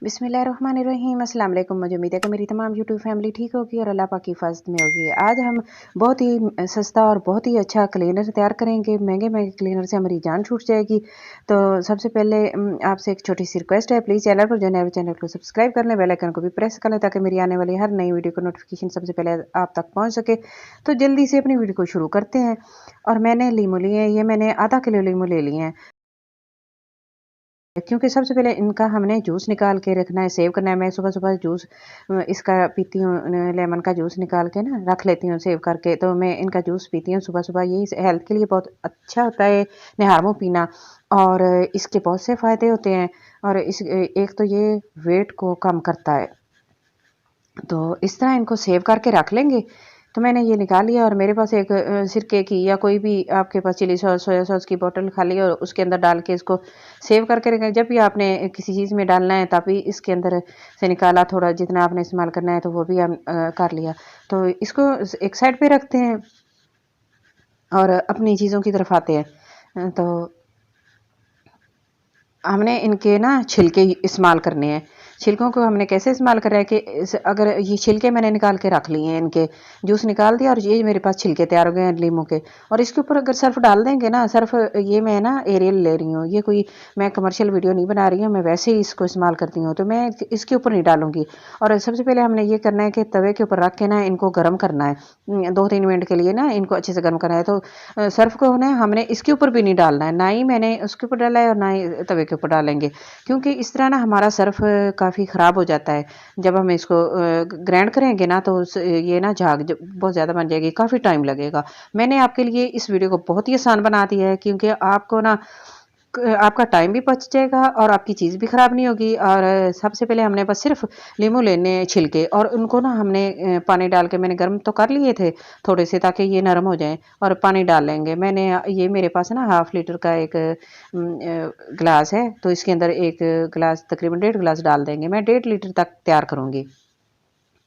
बिस्मिल्लाहिर्रहमानिर्रहीम। अस्सलाम वालेकुम। मुझे उम्मीद है कि मेरी तमाम यूट्यूब फैमिली ठीक होगी और अल्लाह पाक की हिफाज़त में होगी। आज हम बहुत ही सस्ता और बहुत ही अच्छा क्लीनर तैयार करेंगे। महंगे महंगे क्लीनर से हमारी जान छूट जाएगी। तो सबसे पहले आपसे एक छोटी सी रिक्वेस्ट है, प्लीज़ चैनल पर जो है चैनल को सब्सक्राइब कर लें, बेल आइकन को भी प्रेस कर लें ताकि मेरी आने वाली हर नई वीडियो का नोटिफिकेशन सबसे पहले आप तक पहुँच सके। तो जल्दी से अपनी वीडियो को शुरू करते हैं। और मैंने लीमू लिए हैं, ये मैंने आधा किलो लीमू ले लिए हैं, क्योंकि सबसे पहले इनका हमने जूस निकाल के रखना है, सेव करना है। मैं सुबह सुबह जूस इसका पीती हूँ, लेमन का जूस निकाल के ना रख लेती हूँ सेव करके। तो मैं इनका जूस पीती हूँ सुबह सुबह, यही हेल्थ के लिए बहुत अच्छा होता है निहारमो पीना। और इसके बहुत से फ़ायदे होते हैं। और एक तो ये वेट को कम करता है। तो इस तरह इनको सेव करके रख लेंगे। तो मैंने ये निकाल लिया और मेरे पास एक सिरके की या कोई भी आपके पास चिली सॉस सोया सॉस की बोतल खाली और उसके अंदर डाल के इसको सेव करके रखें। जब भी आपने किसी चीज़ में डालना है तभी इसके अंदर से निकाला, थोड़ा जितना आपने इस्तेमाल करना है तो वो भी हम कर लिया। तो इसको एक साइड पे रखते हैं और अपनी चीज़ों की तरफ आते हैं। तो हमने इनके ना छिलके इस्तेमाल करने हैं। छिलकों को हमने कैसे इस्तेमाल करा है कि अगर ये छिलके मैंने निकाल के रख लिए हैं, इनके जूस निकाल दिया और ये मेरे पास छिलके तैयार हो गए हैं लीमू के। और इसके ऊपर अगर सर्फ डाल देंगे ना, सर्फ ये मैं ना एरियल ले रही हूँ, ये कोई मैं कमर्शियल वीडियो नहीं बना रही हूँ, मैं वैसे ही इसको इस्तेमाल करती हूँ। तो मैं इसके ऊपर नहीं डालूंगी। और सबसे पहले हमने ये करना है कि तवे के ऊपर रख के ना इनको गर्म करना है, 2-3 मिनट के लिए ना इनको अच्छे से गर्म करना है। तो सर्फ को ना हमने इसके ऊपर भी नहीं डालना है, ना ही मैंने उसके ऊपर डाला है और ना ही तवे के ऊपर डालेंगे, क्योंकि इस तरह ना हमारा सर्फ काफ़ी ख़राब हो जाता है। जब हम इसको ग्राइंड करेंगे ना तो ये ना झाग बहुत ज़्यादा बन जाएगी, काफ़ी टाइम लगेगा। मैंने आपके लिए इस वीडियो को बहुत ही आसान बना दिया है, क्योंकि आपको ना आपका टाइम भी बच जाएगा और आपकी चीज़ भी ख़राब नहीं होगी। और सबसे पहले हमने बस सिर्फ लीमू लेने छिलके और उनको ना हमने पानी डाल के मैंने गर्म तो कर लिए थे थोड़े से, ताकि ये नरम हो जाएं। और पानी डाल लेंगे। मैंने ये मेरे पास ना 1/2 लीटर का एक गिलास है, तो इसके अंदर एक गिलास तकरीबन 1.5 गिलास डाल देंगे। मैं 1.5 लीटर तक तैयार करूँगी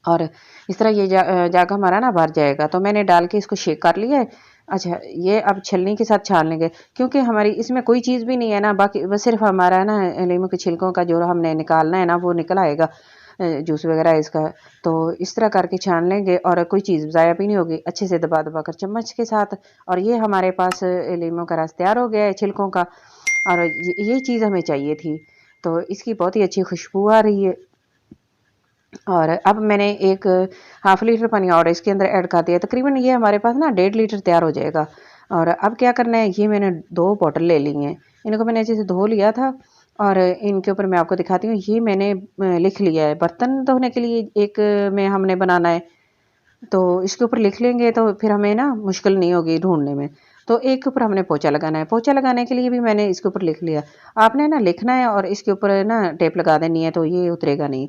और इस तरह ये जागा हमारा ना भर जाएगा। तो मैंने डाल के इसको शेक कर लिया है। अच्छा, ये अब छलनी के साथ छान लेंगे, क्योंकि हमारी इसमें कोई चीज़ भी नहीं है ना, बाकी बस सिर्फ हमारा ना लीमू के छिलकों का जो हमने निकालना है ना वो निकल आएगा, जूस वगैरह इसका। तो इस तरह करके छान लेंगे और कोई चीज़ ज़ाया भी नहीं होगी, अच्छे से दबा दबा कर चम्मच के साथ। और ये हमारे पास लीमू का रस तैयार हो गया है छिलकों का। और ये चीज़ हमें चाहिए थी। तो इसकी बहुत ही अच्छी खुशबू आ रही है। और अब मैंने एक 1/2 लीटर पानी और इसके अंदर ऐड कर दिया। तकरीबन ये हमारे पास ना 1.5 लीटर तैयार हो जाएगा। और अब क्या करना है, ये मैंने 2 बॉटल ले ली हैं, इनको मैंने अच्छे से धो लिया था। और इनके ऊपर मैं आपको दिखाती हूँ, ये मैंने लिख लिया है। बर्तन धोने के लिए एक में हमने बनाना है, तो इसके ऊपर लिख लेंगे तो फिर हमें ना मुश्किल नहीं होगी ढूंढने में। तो एक के ऊपर हमने पोछा लगाना है, पोछा लगाने के लिए भी मैंने इसके ऊपर लिख लिया। आपने ना लिखना है और इसके ऊपर ना टेप लगा देनी है, तो ये उतरेगा नहीं।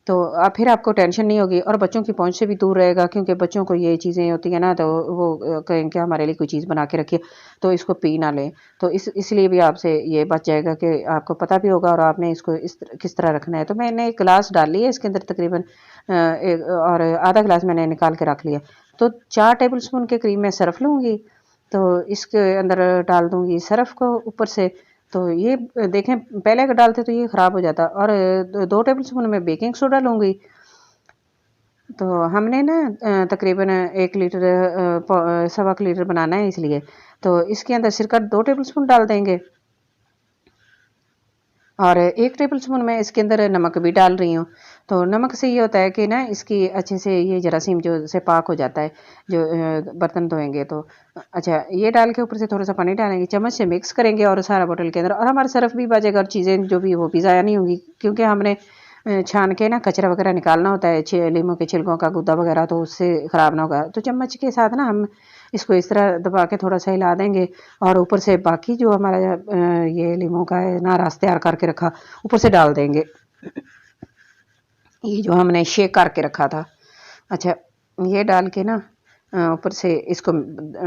तो अब फिर आपको टेंशन नहीं होगी और बच्चों की पहुंच से भी दूर रहेगा, क्योंकि बच्चों को ये चीज़ें होती है ना, तो वो कहेंगे हमारे लिए कोई चीज़ बना के रखिए, तो इसको पी ना लें। तो इसलिए भी आपसे ये बच जाएगा कि आपको पता भी होगा और आपने इसको किस तरह रखना है। तो मैंने एक गिलास डाल लिया इसके अंदर तकरीबन और आधा गिलास मैंने निकाल के रख लिया। तो 4 टेबल स्पून के करीब मैं सरफ लूँगी, तो इसके अंदर डाल दूँगी सरफ को ऊपर से। तो ये देखें, पहले अगर डालते तो ये ख़राब हो जाता। और 2 टेबल स्पून में बेकिंग सोडा लूँगी। तो हमने ना तकरीबन 1 लीटर 1.25 लीटर बनाना है, इसलिए तो इसके अंदर सिरका 2 टेबल स्पून डाल देंगे। और 1 टेबल स्पून मैं इसके अंदर नमक भी डाल रही हूँ। तो नमक से ये होता है कि ना इसकी अच्छे से ये जरासीम जो से पाक हो जाता है, जो बर्तन धोएंगे तो। अच्छा, ये डाल के ऊपर से थोड़ा सा पानी डालेंगे, चम्मच से मिक्स करेंगे और सारा बोतल के अंदर। और हमारा सरफ भी बचेगा और चीज़ें जो भी वो भी ज़ाया नहीं होंगी, क्योंकि हमने छान के ना कचरा वगैरह निकालना होता है, लीमू के छिलकों का गुद्दा वगैरह, तो उससे ख़राब ना होगा। तो चम्मच के साथ ना हम इसको इस तरह दबा के थोड़ा सा हिला देंगे और ऊपर से बाकी जो हमारा ये लीमू का है ना रस तैयार करके रखा, ऊपर से डाल देंगे, ये जो हमने शेक करके रखा था। अच्छा, ये डाल के ना ऊपर से इसको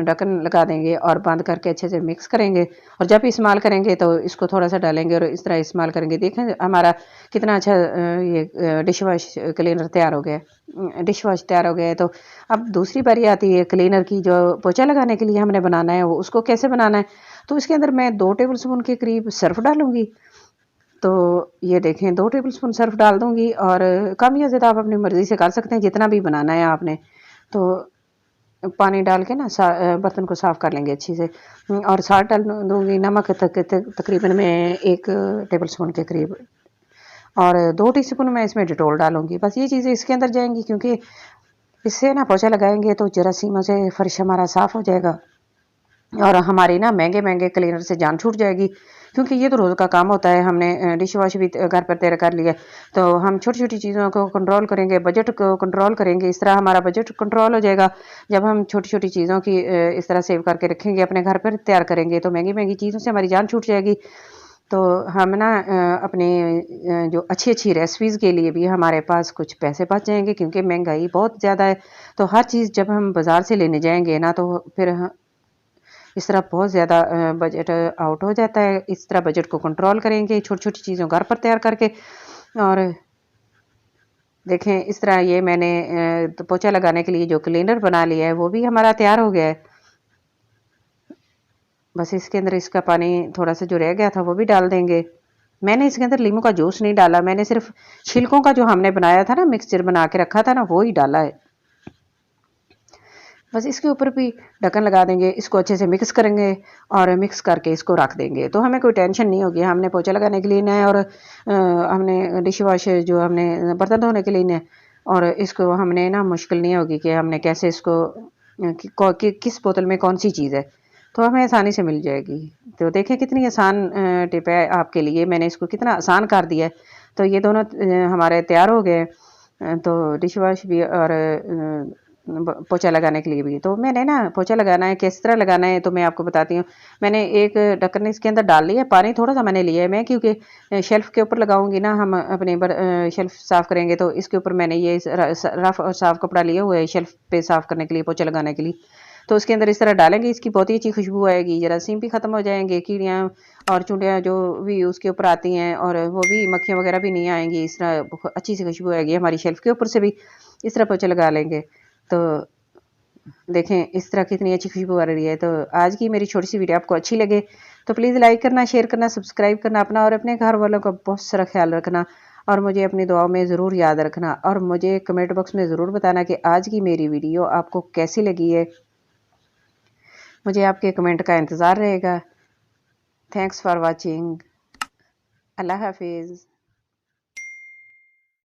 ढक्कन लगा देंगे और बंद करके अच्छे से मिक्स करेंगे। और जब इस्तेमाल करेंगे तो इसको थोड़ा सा डालेंगे और इस तरह इस्तेमाल करेंगे। देखें हमारा कितना अच्छा ये डिश वॉश क्लीनर तैयार हो गया है, डिश वॉश तैयार हो गया है। तो अब दूसरी बारी आती है क्लीनर की, जो पोछा लगाने के लिए हमने बनाना है, वो उसको कैसे बनाना है। तो इसके अंदर मैं 2 टेबल स्पून के करीब सर्फ डालूंगी। तो ये देखें 2 टेबलस्पून सर्फ डाल दूँगी और कम या ज़्यादा आप अपनी मर्ज़ी से कर सकते हैं, जितना भी बनाना है आपने। तो पानी डाल के ना बर्तन को साफ़ कर लेंगे अच्छे से। और साल्ट डाल दूँगी, नमक तकरीबन मैं 1 टेबलस्पून के करीब, और 2 टीस्पून मैं इसमें डेटॉल डालूँगी। बस ये चीज़ें इसके अंदर जाएँगी, क्योंकि इससे ना पोछा लगाएँगे तो जरासीमों से फ़र्श हमारा साफ़ हो जाएगा और हमारी ना महँगे-महँगे क्लीनर से जान छूट जाएगी, क्योंकि ये तो रोज़ का काम होता है। हमने डिश वॉश भी घर पर तैयार कर लिया, तो हम छोटी-छोटी चीज़ों को कंट्रोल करेंगे, बजट को कंट्रोल करेंगे, इस तरह हमारा बजट कंट्रोल हो जाएगा। जब हम छोटी-छोटी चीज़ों की इस तरह सेव करके रखेंगे, अपने घर पर तैयार करेंगे, तो महँगी-महँगी चीज़ों से हमारी जान छूट जाएगी। तो हम ना अपने जो अच्छी-अच्छी रेसिपीज़ के लिए भी हमारे पास कुछ पैसे बच जाएँगे, क्योंकि महँगाई बहुत ज़्यादा है। तो हर चीज़ जब हम बाज़ार से लेने जाएँगे ना, तो फिर इस तरह बहुत ज़्यादा बजट आउट हो जाता है। इस तरह बजट को कंट्रोल करेंगे, छोटी-छोटी चीज़ों घर पर तैयार करके। और देखें इस तरह ये मैंने तो पोछा लगाने के लिए जो क्लीनर बना लिया है, वो भी हमारा तैयार हो गया है। बस इसके अंदर इसका पानी थोड़ा-सा जो रह गया था, वो भी डाल देंगे। मैंने इसके अंदर नींबू का जूस नहीं डाला, मैंने सिर्फ़ छिलकों का जो हमने बनाया था ना, मिक्सचर बना के रखा था ना, वो ही डाला है। बस इसके ऊपर भी ढक्कन लगा देंगे, इसको अच्छे से मिक्स करेंगे और मिक्स करके इसको रख देंगे, तो हमें कोई टेंशन नहीं होगी। हमने पोछा लगाने के लिए ना है, और हमने डिश वॉश जो हमने बर्तन धोने के लिए ना है, और इसको हमने ना मुश्किल नहीं होगी कि हमने कैसे इसको किस बोतल में कौन सी चीज़ है, तो हमें आसानी से मिल जाएगी। तो देखें कितनी आसान टिप है आपके लिए, मैंने इसको कितना आसान कर दिया है। तो ये दोनों हमारे तैयार हो गए, तो डिश वॉश भी और पोछा लगाने के लिए भी। तो मैंने ना पोछा लगाना है, किस तरह लगाना है, तो मैं आपको बताती हूँ। मैंने एक ढक्कन इसके अंदर डाल लिया है, पानी थोड़ा-सा मैंने लिया है मैं, क्योंकि शेल्फ़ के ऊपर लगाऊँगी ना हम अपने शेल्फ़ साफ़ करेंगे, तो इसके ऊपर मैंने ये रफ़ और साफ़ कपड़ा लिया हुआ है शेल्फ़ पे साफ़ करने के लिए, पोछा लगाने के लिए। तो उसके अंदर इस तरह डालेंगे, इसकी बहुत ही अच्छी खुशबू आएगी, जरासीम भी ख़त्म हो जाएँगे, कीड़ियाँ और चुड़ियाँ जो भी उसके ऊपर आती हैं, और वो भी मक्खियाँ वग़ैरह भी नहीं आएँगी। इस तरह अच्छी सी खुशबू आएगी हमारी शेल्फ़ के ऊपर से भी, इस तरह पोछा लगा लेंगे। तो देखें इस तरह कितनी अच्छी खुशबू आ रही है। तो आज की मेरी छोटी सी वीडियो आपको अच्छी लगे तो प्लीज़ लाइक करना, शेयर करना, सब्सक्राइब करना, अपना और अपने घर वालों का बहुत सारा ख्याल रखना, और मुझे अपनी दुआओं में ज़रूर याद रखना, और मुझे कमेंट बॉक्स में ज़रूर बताना कि आज की मेरी वीडियो आपको कैसी लगी है। मुझे आपके कमेंट का इंतज़ार रहेगा। Thanks for watching. अल्लाह हाफिज़।